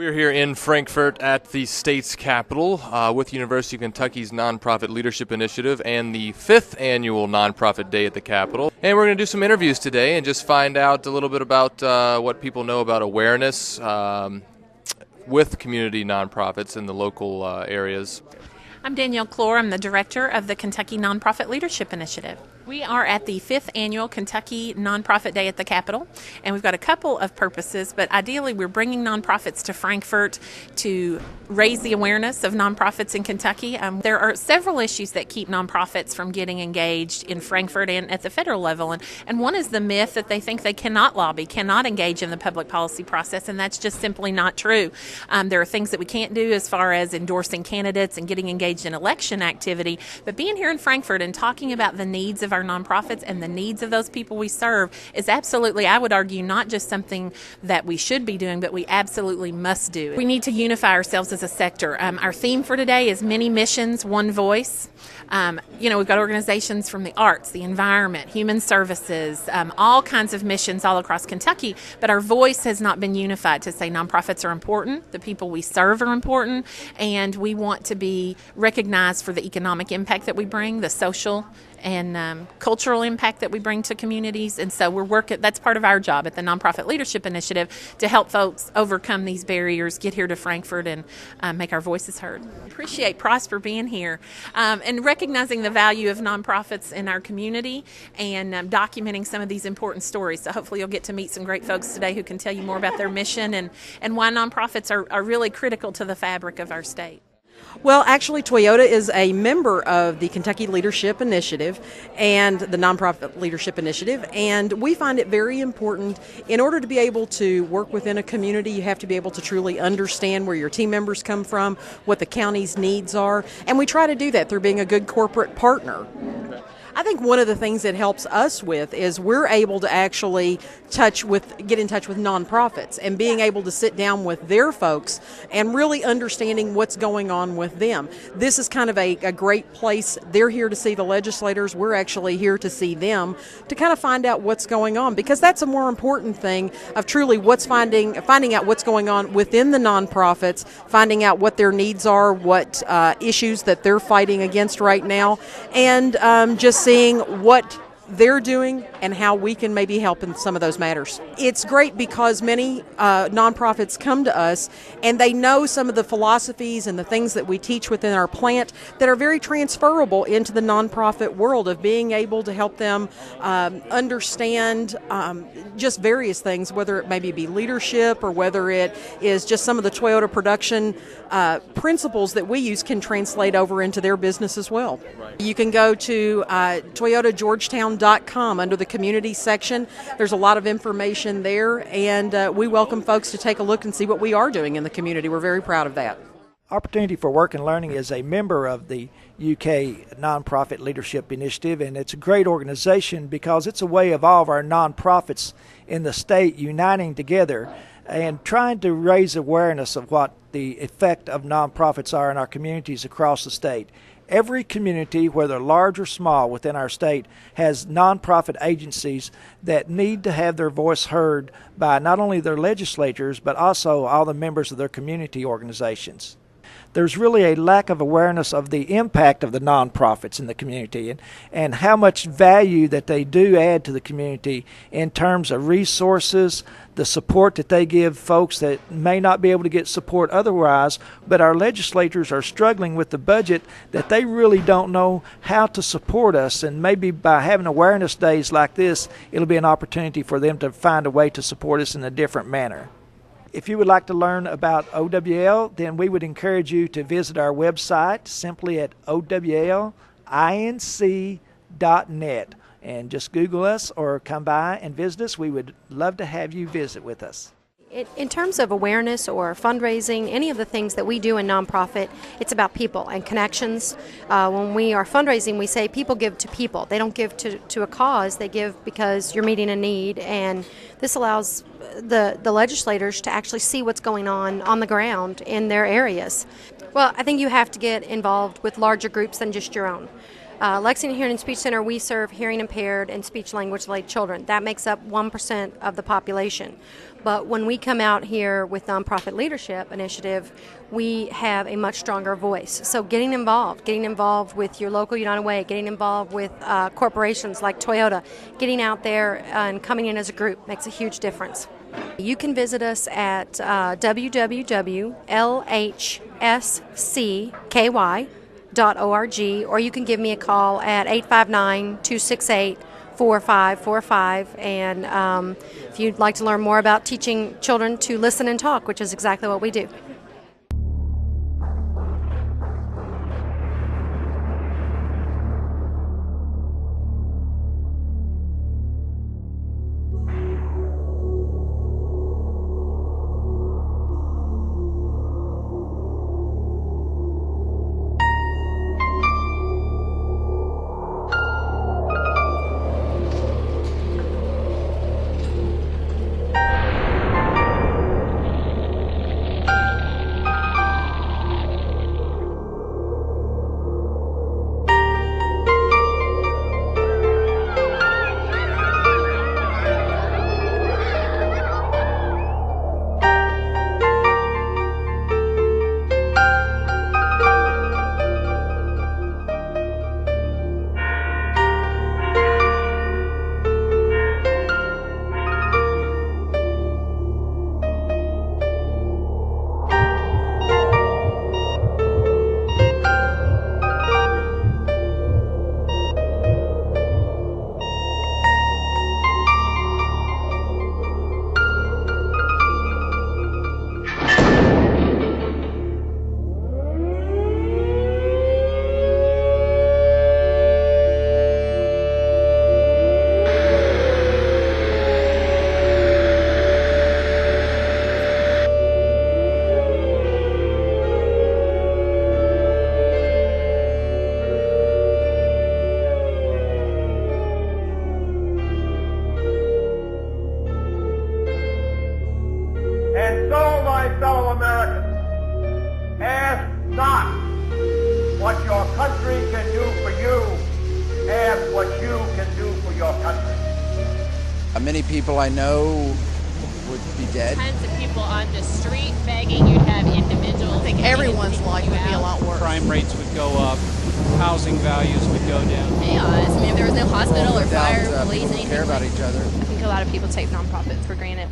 We're here in Frankfort at the state's capital with University of Kentucky's Nonprofit Leadership Initiative and the 5th annual Nonprofit Day at the Capitol. And we're going to do some interviews today and just find out a little bit about what people know about awareness with community nonprofits in the local areas. I'm Danielle Clore. I'm the director of the Kentucky Nonprofit Leadership Initiative. We are at the 5th annual Kentucky Nonprofit Day at the Capitol, and we've got a couple of purposes, but ideally we're bringing nonprofits to Frankfort to raise the awareness of nonprofits in Kentucky. There are several issues that keep nonprofits from getting engaged in Frankfort and at the federal level, and one is the myth that they think they cannot lobby, cannot engage in the public policy process, and that's just simply not true. There are things that we can't do as far as endorsing candidates and getting engaged in election activity, but being here in Frankfort and talking about the needs of our nonprofits and the needs of those people we serve is absolutely, I would argue, not just something that we should be doing, but we absolutely must do. We need to unify ourselves as a sector. Our theme for today is Many Missions, One Voice. We've got organizations from the arts, the environment, human services, all kinds of missions all across Kentucky, but our voice has not been unified to say nonprofits are important, the people we serve are important, and we want to be recognized for the economic impact that we bring, the social and cultural impact that we bring to communities. And so that's part of our job at the Nonprofit Leadership Initiative, to help folks overcome these barriers, get here to Frankfort, and make our voices heard. Appreciate Prosper being here and recognizing the value of nonprofits in our community and documenting some of these important stories. So hopefully you'll get to meet some great folks today who can tell you more about their mission and why nonprofits are really critical to the fabric of our state. Well, actually, Toyota is a member of the Kentucky Leadership Initiative and the Nonprofit Leadership Initiative, and we find it very important. In order to be able to work within a community, you have to be able to truly understand where your team members come from, what the county's needs are, and we try to do that through being a good corporate partner. I think one of the things that helps us with is we're able to actually get in touch with nonprofits and being able to sit down with their folks and really understanding what's going on with them. This is kind of a great place. They're here to see the legislators. We're actually here to see them to kind of find out what's going on, because that's a more important thing of truly finding out what's going on within the nonprofits, finding out what their needs are, what issues that they're fighting against right now, and just seeing what they're doing and how we can maybe help in some of those matters. It's great because many nonprofits come to us and they know some of the philosophies and the things that we teach within our plant that are very transferable into the nonprofit world, of being able to help them understand just various things, whether it maybe be leadership or whether it is just some of the Toyota production principles that we use can translate over into their business as well. Right. You can go to ToyotaGeorgetown.com under the community section. There's a lot of information there, and we welcome folks to take a look and see what we are doing in the community. We're very proud of that. Opportunity for Work and Learning is a member of the UK Nonprofit Leadership Initiative, and it's a great organization because it's a way of all of our nonprofits in the state uniting together and trying to raise awareness of what the effect of nonprofits are in our communities across the state. Every community, whether large or small within our state, has nonprofit agencies that need to have their voice heard by not only their legislators, but also all the members of their community organizations. There's really a lack of awareness of the impact of the nonprofits in the community and how much value that they do add to the community in terms of resources, the support that they give folks that may not be able to get support otherwise, but our legislators are struggling with the budget that they really don't know how to support us, and maybe by having awareness days like this, it'll be an opportunity for them to find a way to support us in a different manner. If you would like to learn about OWL, then we would encourage you to visit our website simply at owlinc.net and just Google us or come by and visit us. We would love to have you visit with us. In terms of awareness or fundraising, any of the things that we do in nonprofit, it's about people and connections. When we are fundraising, we say people give to people. They don't give to a cause. They give because you're meeting a need, and this allows the legislators to actually see what's going on the ground in their areas. Well, I think you have to get involved with larger groups than just your own. Lexington Hearing and Speech Center, we serve hearing impaired and speech language delayed children. That makes up 1% of the population. But when we come out here with Nonprofit Leadership Initiative, we have a much stronger voice. So getting involved with your local United Way, getting involved with corporations like Toyota, getting out there and coming in as a group makes a huge difference. You can visit us at www.lhscky.org, or you can give me a call at 859-268-4545. And if you'd like to learn more about teaching children to listen and talk, which is exactly what we do. And so, my fellow Americans, ask not what your country can do for you, ask what you can do for your country. Many people I know would be dead. Tons of people on the street begging. You'd have individuals. I think everyone's life would be a lot worse. Crime rates would go up. Housing values would go down. Chaos. I mean, if there was no hospital or fire, police, anything. Care about each other. I think a lot of people take nonprofits for granted.